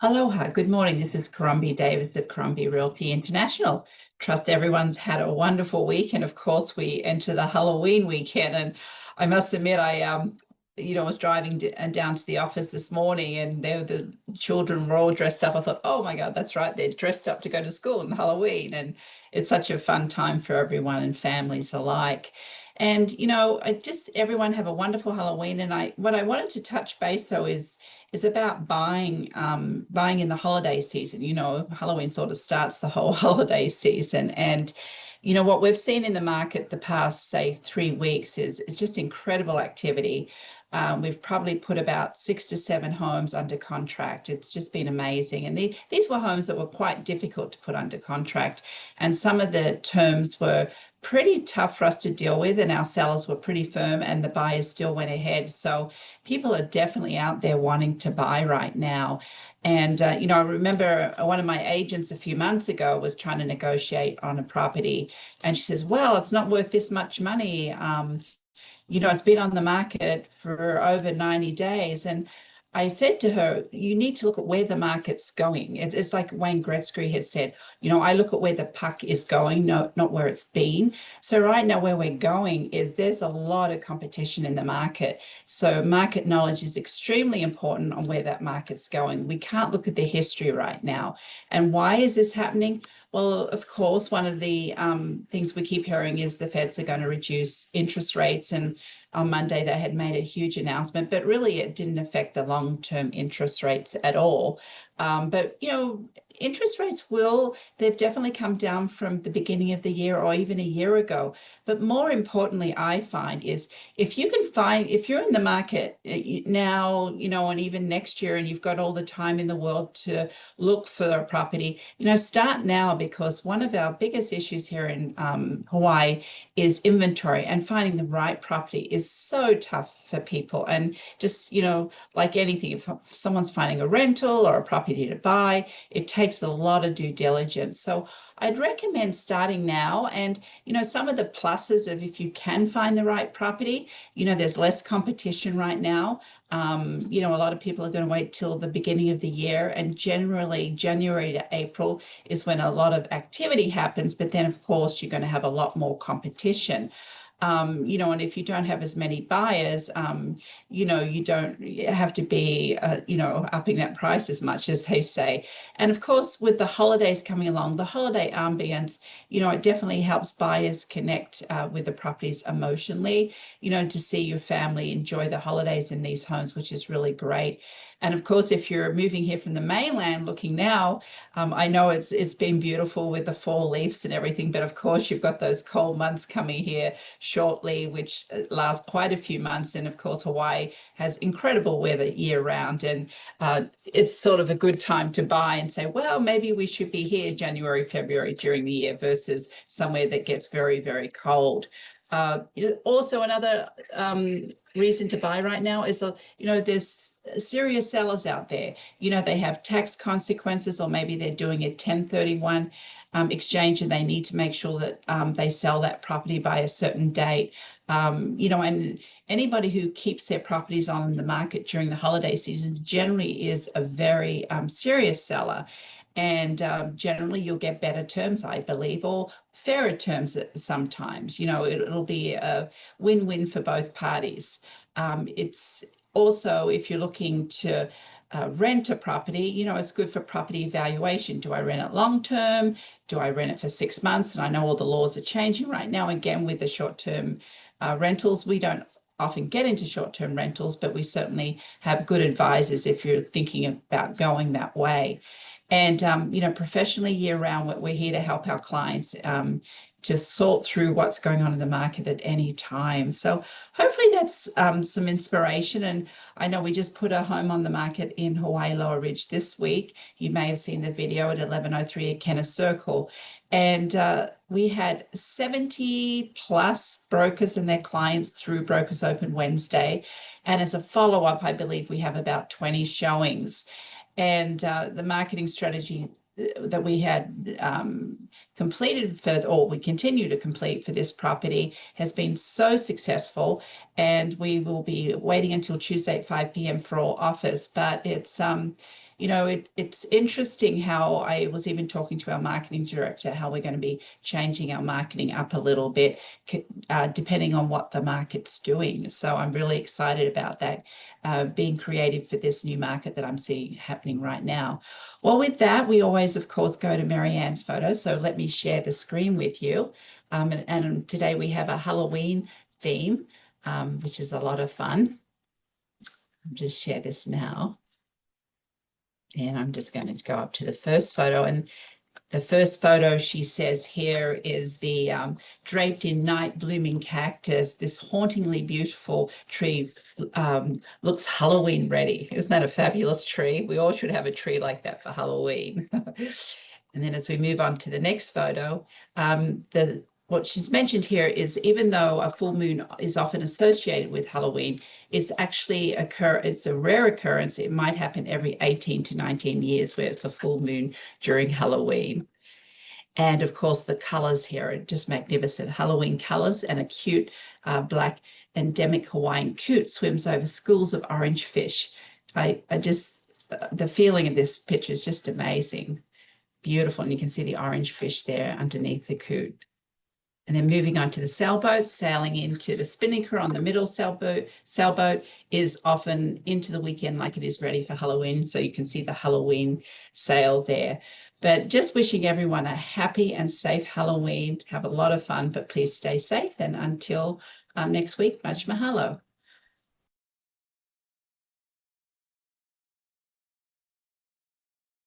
Aloha, good morning. This is Karumbi Davis at Karumbi Realty International. Trust everyone's had a wonderful week. And of course, we enter the Halloween weekend. And I must admit, I was driving down to the office this morning and there the children were all dressed up. I thought, oh my God, that's right. They're dressed up to go to school on Halloween. And it's such a fun time for everyone and families alike. And, I just everyone have a wonderful Halloween. And what I wanted to touch base though is about buying in the holiday season. Halloween sort of starts the whole holiday season. And, what we've seen in the market the past, say, 3 weeks is just incredible activity. We've probably put about 6 to 7 homes under contract. It's just been amazing. And these were homes that were quite difficult to put under contract. And some of the terms were pretty tough for us to deal with, and our sellers were pretty firm, and the buyers still went ahead. So people are definitely out there wanting to buy right now. And, I remember one of my agents a few months ago was trying to negotiate on a property, and she says, well, it's not worth this much money. It's been on the market for over 90 days. And I said to her, you need to look at where the market's going. It's like Wayne Gretzky had said, I look at where the puck is going, not where it's been. So right now where we're going is there's a lot of competition in the market. So market knowledge is extremely important on where that market's going. We can't look at the history right now. And why is this happening? Well, of course, one of the things we keep hearing is the Feds are going to reduce interest rates. And on Monday, they had made a huge announcement, but really it didn't affect the long-term interest rates at all. But, interest rates they've definitely come down from the beginning of the year or even a year ago. But more importantly, I find is if you're in the market now, and even next year, and you've got all the time in the world to look for a property, start now, because one of our biggest issues here in Hawaii is inventory, and finding the right property is so tough for people. And just, like anything, if someone's finding a rental or a property to buy, it takes a lot of due diligence. So I'd recommend starting now. And, some of the pluses of if you can find the right property, there's less competition right now. A lot of people are going to wait till the beginning of the year, and generally January to April is when a lot of activity happens. But then, of course, you're going to have a lot more competition. And if you don't have as many buyers, you don't have to be, upping that price as much, as they say. And of course, with the holidays coming along, the holiday ambience, it definitely helps buyers connect with the properties emotionally, to see your family enjoy the holidays in these homes, which is really great. And of course, if you're moving here from the mainland looking now, I know it's been beautiful with the fall leaves and everything, but of course you've got those cold months coming here shortly, which last quite a few months. And of course, Hawaii has incredible weather year round, and it's sort of a good time to buy and say, well, maybe we should be here January, February during the year versus somewhere that gets very, very cold. Also, another reason to buy right now is, there's serious sellers out there. They have tax consequences, or maybe they're doing a 1031 exchange, and they need to make sure that they sell that property by a certain date. And anybody who keeps their properties on the market during the holiday season generally is a very serious seller. And generally you'll get better terms, I believe, or fairer terms sometimes. It'll be a win-win for both parties. It's also, if you're looking to rent a property, it's good for property evaluation. Do I rent it long term? Do I rent it for 6 months? And I know all the laws are changing right now. Again, with the short-term rentals, we don't often get into short-term rentals, but we certainly have good advisors if you're thinking about going that way. And, professionally year round, we're here to help our clients to sort through what's going on in the market at any time. So hopefully that's some inspiration. And I know we just put a home on the market in Hawaii Lower Ridge this week. You may have seen the video at 1103 at Kennis Circle. And we had 70 plus brokers and their clients through Brokers Open Wednesday. And as a follow-up, I believe we have about 20 showings. And the marketing strategy that we had completed or we continue to complete for this property has been so successful. And we will be waiting until Tuesday at 5 p.m. for all offers. But it's interesting how I was even talking to our marketing director, how we're going to be changing our marketing up a little bit, depending on what the market's doing. So I'm really excited about that, being creative for this new market that I'm seeing happening right now. Well, with that, we always, of course, go to Marianne's photo. So let me share the screen with you. And today we have a Halloween theme, which is a lot of fun. I'll just share this now. And I'm just going to go up to the first photo. And the first photo, she says here, is the draped in night blooming cactus. This hauntingly beautiful tree looks Halloween ready. Isn't that a fabulous tree? We all should have a tree like that for Halloween. And then as we move on to the next photo, what she's mentioned here is, even though a full moon is often associated with Halloween, it's actually it's a rare occurrence. It might happen every 18 to 19 years where it's a full moon during Halloween. And of course, the colors here are just magnificent. Halloween colors, and a cute black endemic Hawaiian coot swims over schools of orange fish. The feeling of this picture is just amazing. Beautiful. And you can see the orange fish there underneath the coot. And then moving on to the sailboat, sailing into the spinnaker on the middle sailboat. Sailboat is often into the weekend like it is ready for Halloween. So you can see the Halloween sail there. But just wishing everyone a happy and safe Halloween. Have a lot of fun, but please stay safe. And until next week, much mahalo.